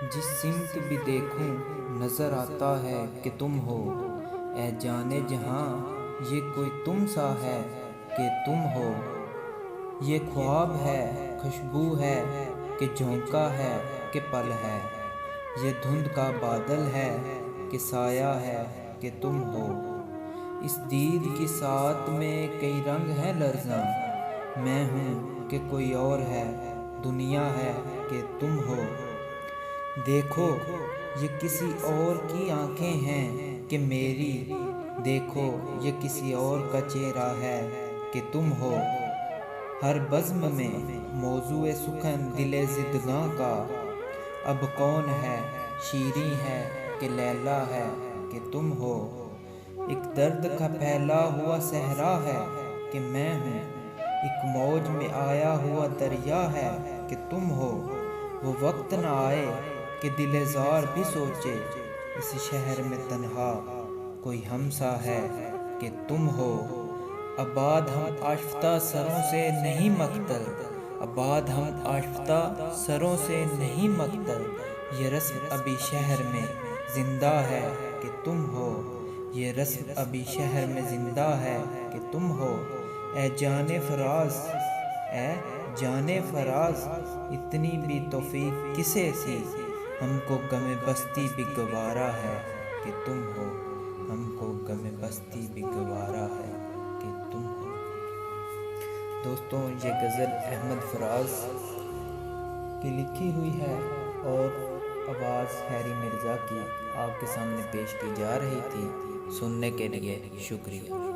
جس سمت بھی دیکھوں نظر آتا ہے کہ تم ہو، اے جانے جہاں یہ کوئی تم سا ہے کہ تم ہو۔ یہ خواب ہے، خوشبو ہے کہ جھونکا ہے کہ پل ہے، یہ دھند کا بادل ہے کہ سایہ ہے کہ تم ہو۔ اس دید کی سات میں کئی رنگ ہیں لرزاں، میں ہوں کہ کوئی اور ہے، دنیا ہے کہ تم ہو۔ دیکھو یہ کسی اور کی آنکھیں ہیں کہ میری، دیکھو یہ کسی اور کا چہرہ ہے کہ تم ہو۔ ہر بزم میں موضوع سخن دل زدگاں کا، اب کون ہے، شیریں ہے کہ لیلا ہے کہ تم ہو۔ ایک درد کا پھیلا ہوا صحرا ہے کہ میں ہوں، ایک موج میں آیا ہوا دریا ہے کہ تم ہو۔ وہ وقت نہ آئے کہ دل زار بھی سوچے، اس شہر میں تنہا کوئی ہمسا ہے کہ تم ہو۔ آباد ہم آشفتہ سروں سے نہیں مکتل، آباد ہم آشفتہ سروں سے نہیں مکتل، یہ رسم ابھی شہر میں زندہ ہے کہ تم ہو۔ یہ رسم ابھی شہر میں زندہ ہے کہ تم ہو۔ اے جان فراز، اے جان فراز، اتنی بھی توفیق کسے تھی، ہم کو غم بستی بھی گوارا ہے کہ تم ہو۔ ہم کو غم بستی بھی گوارا ہے کہ تم ہو۔ دوستوں، یہ غزل احمد فراز کی لکھی ہوئی ہے اور آواز ہیری مرزا کی آپ کے سامنے پیش کی جا رہی تھی۔ سننے کے لیے شکریہ۔